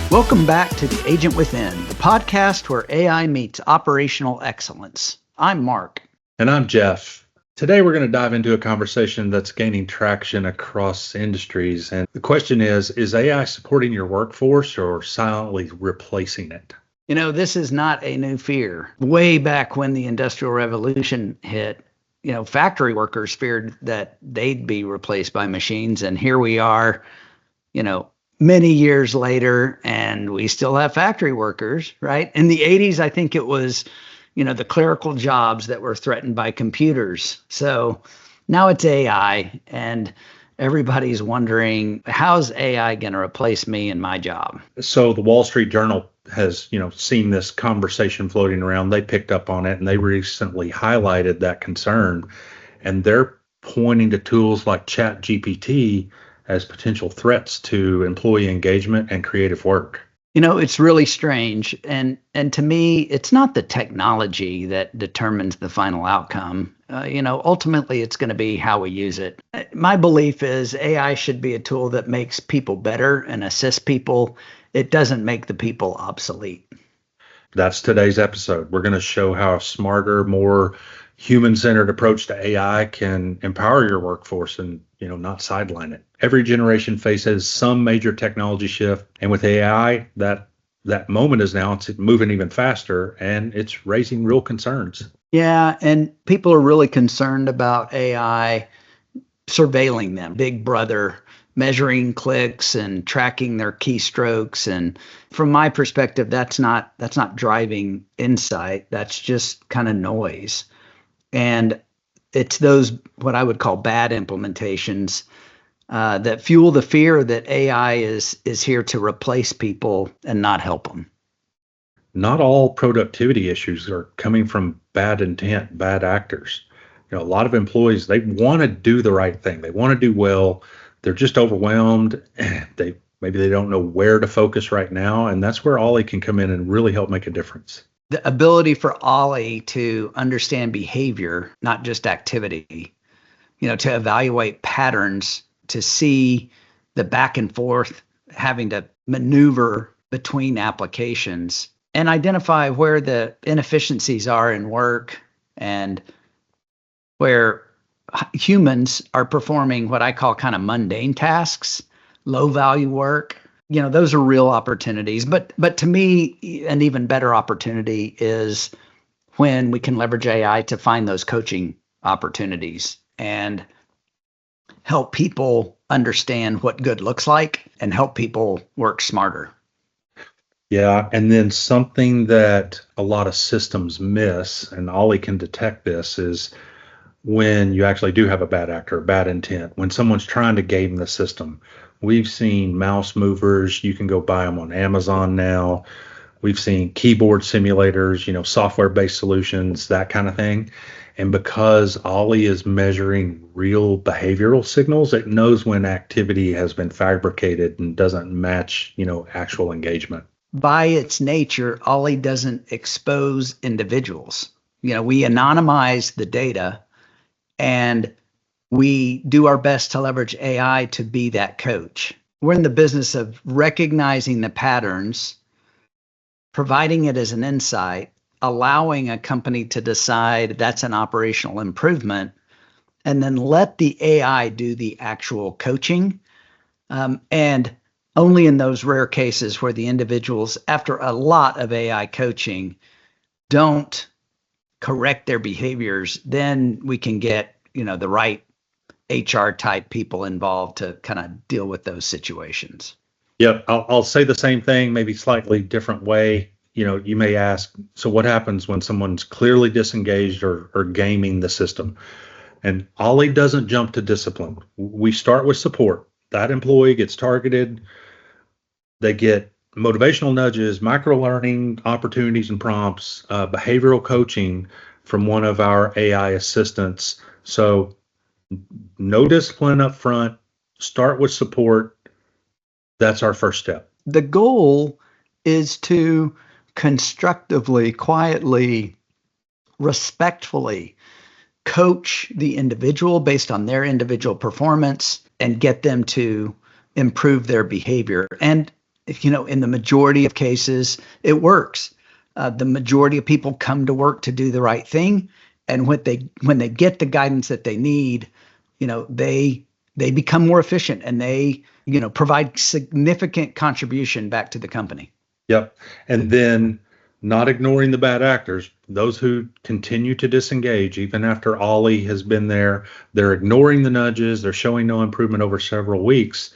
Welcome back to The Agent Within, the podcast where AI meets operational excellence. I'm Mark. And I'm Jeff. Today we're going to dive into a conversation that's gaining traction across industries. And the question is AI supporting your workforce or silently replacing it? You know, this is not a new fear. Way back when the Industrial Revolution hit, factory workers feared that they'd be replaced by machines. And here we are, many years later, and we still have factory workers, right? In the 80s, I think it was, the clerical jobs that were threatened by computers. So now it's AI, and everybody's wondering, how's AI going to replace me in my job? So the Wall Street Journal has, seen this conversation floating around. They picked up on it and they recently highlighted that concern. And they're pointing to tools like ChatGPT as potential threats to employee engagement and creative work. It's really strange. And to me, it's not the technology that determines the final outcome. Ultimately, it's going to be how we use it. My belief is AI should be a tool that makes people better and assists people. It doesn't make the people obsolete. That's today's episode. We're going to show how a smarter, more human-centered approach to AI can empower your workforce and, not sideline it. Every generation faces some major technology shift, and with AI, that moment is now it's moving even faster, and it's raising real concerns. Yeah, and people are really concerned about AI surveilling them. Big Brother measuring clicks and tracking their keystrokes. And from my perspective, that's not driving insight. That's just kind of noise. And it's those what I would call bad implementations that fuel the fear that AI is here to replace people and not help them. Not all productivity issues are coming from bad intent, bad actors. A lot of employees, they want to do the right thing. They want to do well. They're just overwhelmed. Maybe they don't know where to focus right now. And that's where Ollie can come in and really help make a difference. The ability for Ollie to understand behavior, not just activity, to evaluate patterns, to see the back and forth, having to maneuver between applications and identify where the inefficiencies are in work and where humans are performing what I call kind of mundane tasks, low value work. Those are real opportunities. But to me, an even better opportunity is when we can leverage AI to find those coaching opportunities and help people understand what good looks like and help people work smarter. Yeah, and then something that a lot of systems miss, and Ollie can detect this, is when you actually do have a bad actor, a bad intent, when someone's trying to game the system. We've seen mouse movers. You can go buy them on Amazon now. We've seen keyboard simulators, software-based solutions, that kind of thing. And because Ollie is measuring real behavioral signals, it knows when activity has been fabricated and doesn't match, actual engagement. By its nature, Ollie doesn't expose individuals. We anonymize the data and we do our best to leverage AI to be that coach. We're in the business of recognizing the patterns, providing it as an insight, allowing a company to decide that's an operational improvement, and then let the AI do the actual coaching. And only in those rare cases where the individuals, after a lot of AI coaching, don't correct their behaviors, then we can get, the right HR type people involved to kind of deal with those situations. Yep, I'll say the same thing, maybe slightly different way. You may ask, so what happens when someone's clearly disengaged or gaming the system? And Ollie doesn't jump to discipline. We start with support. That employee gets targeted. They get motivational nudges, micro learning opportunities and prompts, behavioral coaching from one of our AI assistants. So no discipline up front, start with support. That's our first step. The goal is to constructively, quietly, respectfully coach the individual based on their individual performance and get them to improve their behavior. And in the majority of cases, it works. The majority of people come to work to do the right thing, and when they get the guidance that they need, they become more efficient, and they provide significant contribution back to the company. Yep. And then not ignoring the bad actors, those who continue to disengage even after Ollie has been there, they're ignoring the nudges, they're showing no improvement over several weeks.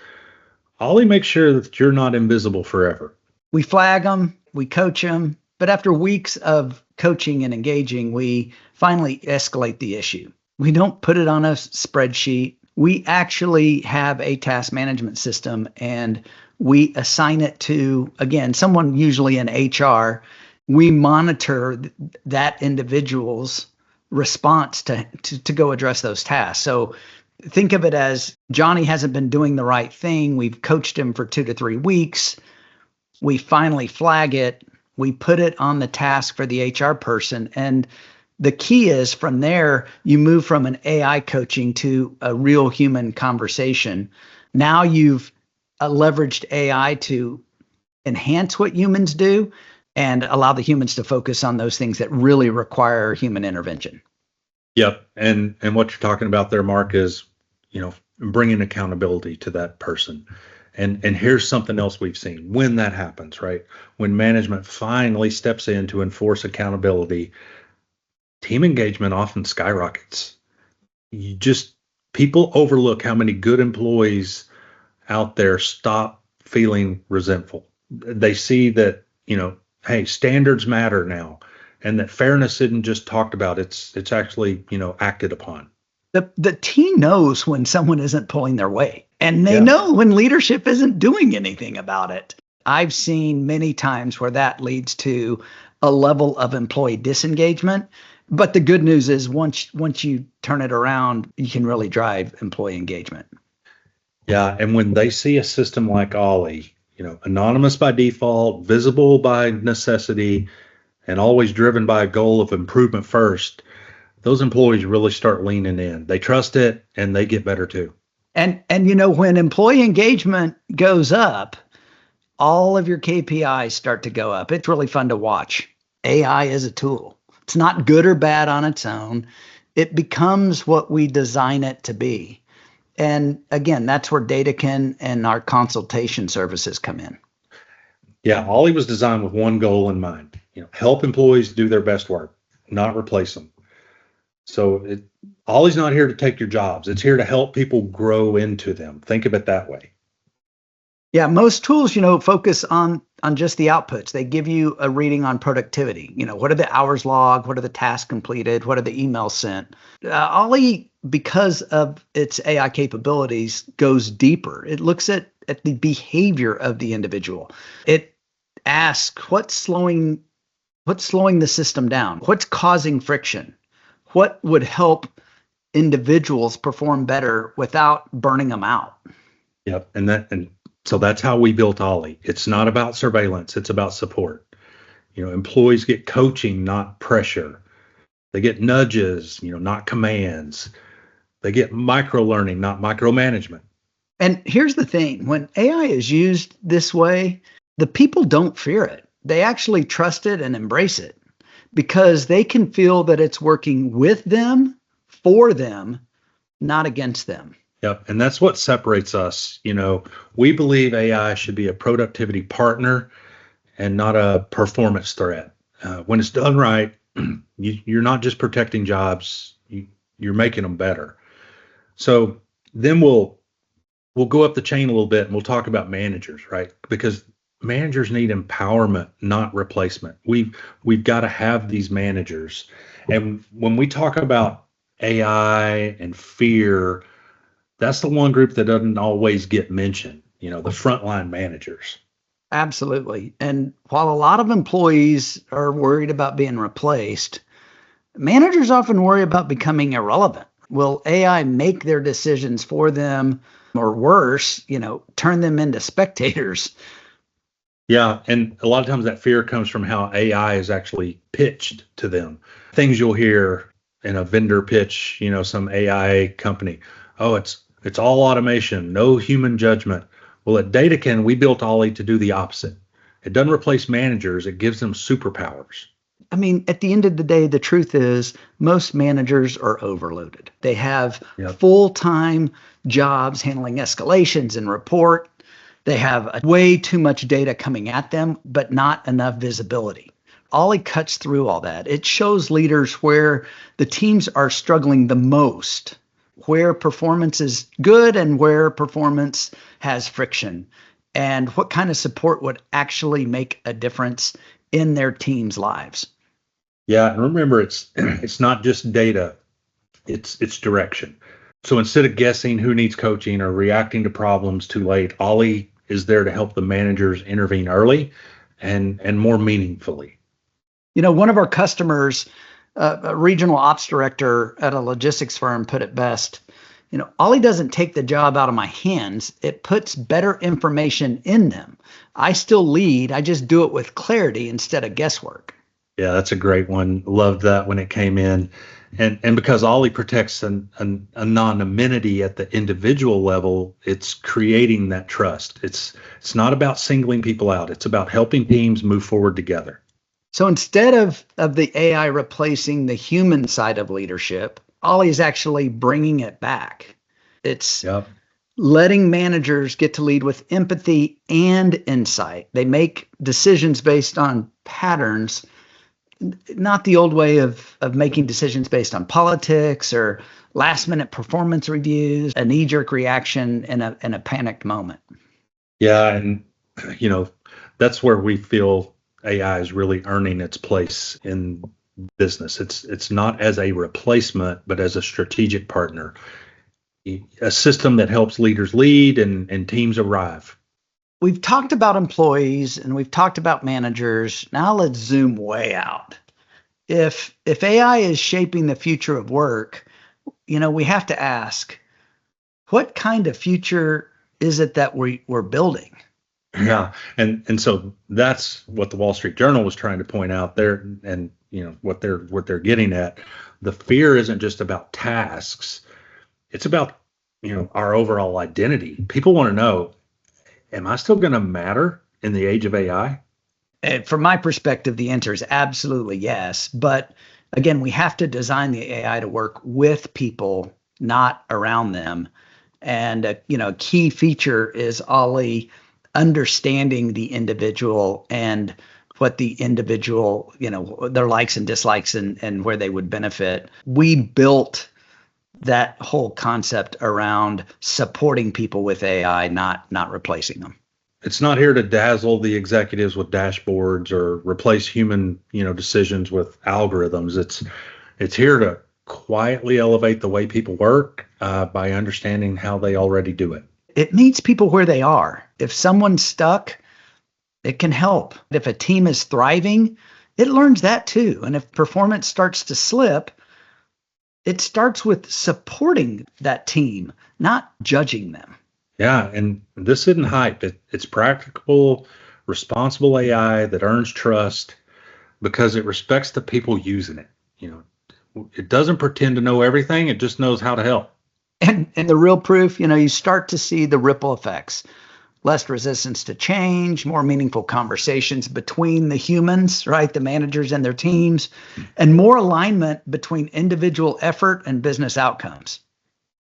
Ollie makes sure that you're not invisible forever. We flag them, we coach them, but after weeks of coaching and engaging, we finally escalate the issue. We don't put it on a spreadsheet. We actually have a task management system, and we assign it to, again, someone usually in HR. We monitor that individual's response to go address those tasks. So think of it as Johnny hasn't been doing the right thing. We've coached him for 2 to 3 weeks. We finally flag it. We put it on the task for the HR person. And the key is from there, you move from an AI coaching to a real human conversation. Now you've leveraged AI to enhance what humans do and allow the humans to focus on those things that really require human intervention. Yep. And what you're talking about there, Mark, is, bringing accountability to that person. And here's something else we've seen when that happens, right? When management finally steps in to enforce accountability, team engagement often skyrockets. People overlook how many good employees out there stop feeling resentful. They see that, hey, standards matter now, and that fairness isn't just talked about, it's actually, acted upon. The team knows when someone isn't pulling their weight, and they know when leadership isn't doing anything about it. I've seen many times where that leads to a level of employee disengagement. But the good news is once you turn it around, you can really drive employee engagement. Yeah. And when they see a system like Ollie, anonymous by default, visible by necessity, and always driven by a goal of improvement first, those employees really start leaning in. They trust it, and they get better too. And when employee engagement goes up, all of your KPIs start to go up. It's really fun to watch. AI is a tool. It's not good or bad on its own. It becomes what we design it to be. And again, that's where Dataken and our consultation services come in. Yeah, Ollie was designed with one goal in mind, help employees do their best work, not replace them. So Ollie's not here to take your jobs. It's here to help people grow into them. Think of it that way. Yeah, most tools, focus on just the outputs. They give you a reading on productivity. What are the hours logged? What are the tasks completed? What are the emails sent? Ollie, because of its AI capabilities, goes deeper. It looks at the behavior of the individual. It asks what's slowing the system down? What's causing friction? What would help individuals perform better without burning them out? Yep, and so that's how we built Ollie. It's not about surveillance, it's about support. Employees get coaching, not pressure. They get nudges, not commands. They get micro learning, not micromanagement. And here's the thing, when AI is used this way, the people don't fear it. They actually trust it and embrace it because they can feel that it's working with them, for them, not against them. Yep. And that's what separates us. We believe AI should be a productivity partner and not a performance threat. When it's done right, you're not just protecting jobs, you're making them better. So then we'll go up the chain a little bit and we'll talk about managers, right? Because managers need empowerment, not replacement. We've got to have these managers. And when we talk about AI and fear, that's the one group that doesn't always get mentioned, the frontline managers. Absolutely. And while a lot of employees are worried about being replaced, managers often worry about becoming irrelevant. Will AI make their decisions for them, or worse, turn them into spectators? Yeah. And a lot of times that fear comes from how AI is actually pitched to them. Things you'll hear in a vendor pitch, some AI company. Oh, it's all automation, no human judgment. Well, at Dataken, we built Ollie to do the opposite. It doesn't replace managers, it gives them superpowers. I mean, at the end of the day, the truth is most managers are overloaded. They have Yep. full-time jobs handling escalations and report. They have way too much data coming at them, but not enough visibility. Ollie cuts through all that. It shows leaders where the teams are struggling the most, where performance is good and where performance has friction, and what kind of support would actually make a difference in their team's lives. Yeah, and remember, it's not just data; it's direction. So instead of guessing who needs coaching or reacting to problems too late, Ollie is there to help the managers intervene early and more meaningfully. You know, one of our customers, a regional ops director at a logistics firm, put it best. You know, Ollie doesn't take the job out of my hands. It puts better information in them. I still lead. I just do it with clarity instead of guesswork. Yeah, that's a great one. Loved that when it came in. And because Ollie protects an anonymity at the individual level, it's creating that trust. It's not about singling people out. It's about helping teams move forward together. So instead of the AI replacing the human side of leadership, Ollie is actually bringing it back. It's Yep. letting managers get to lead with empathy and insight. They make decisions based on patterns, not the old way of making decisions based on politics or last minute performance reviews, a knee jerk reaction in a panicked moment. Yeah, and you know, that's where we feel AI is really earning its place in business. It's not as a replacement, but as a strategic partner, a system that helps leaders lead and teams arrive. We've talked about employees and we've talked about managers. Now let's zoom way out. If AI is shaping the future of work, you know, we have to ask, what kind of future is it that we're building? Yeah, and so that's what the Wall Street Journal was trying to point out there, and you know what they're getting at. The fear isn't just about tasks; it's about our overall identity. People want to know, am I still going to matter in the age of AI? And from my perspective, the answer is absolutely yes. But again, we have to design the AI to work with people, not around them. And a key feature is Ollie understanding the individual and what the individual, their likes and dislikes and where they would benefit. We built that whole concept around supporting people with AI, not replacing them. It's not here to dazzle the executives with dashboards or replace human, decisions with algorithms. It's here to quietly elevate the way people work by understanding how they already do it. It meets people where they are. If someone's stuck, it can help. If a team is thriving, it learns that too. And if performance starts to slip, it starts with supporting that team, not judging them. Yeah, and this isn't hype. It's practical, responsible AI that earns trust because it respects the people using it. It doesn't pretend to know everything. It just knows how to help. And the real proof, you start to see the ripple effects. Less resistance to change, more meaningful conversations between the humans, right? The managers and their teams, and more alignment between individual effort and business outcomes.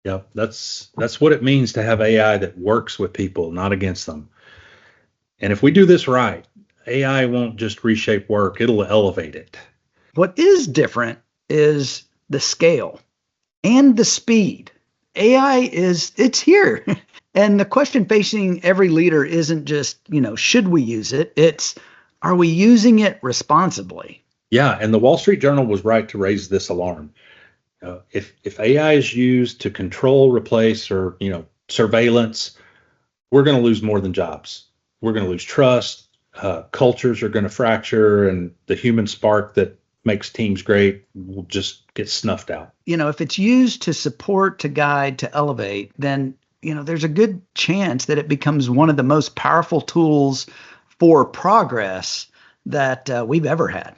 Yeah, that's what it means to have AI that works with people, not against them. And if we do this right, AI won't just reshape work, it'll elevate it. What is different is the scale and the speed. AI it's here. And the question facing every leader isn't just, should we use it? It's, are we using it responsibly? Yeah, and the Wall Street Journal was right to raise this alarm. If AI is used to control, replace, or surveillance, we're going to lose more than jobs. We're going to lose trust. Cultures are going to fracture, and the human spark that makes teams great will just get snuffed out. If it's used to support, to guide, to elevate, then there's a good chance that it becomes one of the most powerful tools for progress that we've ever had.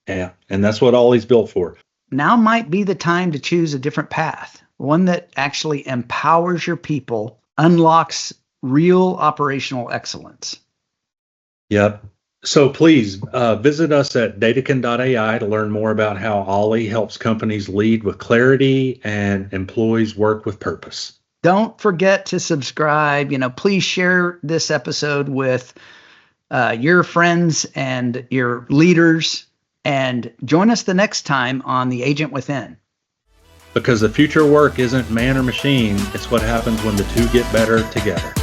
Yeah, and that's what Ollie's built for. Now might be the time to choose a different path, one that actually empowers your people, unlocks real operational excellence. Yep. So please visit us at Dataken.ai to learn more about how Ollie helps companies lead with clarity and employees work with purpose. Don't forget to subscribe. Please share this episode with your friends and your leaders, and join us the next time on The Agent Within. Because the future work isn't man or machine, it's what happens when the two get better together.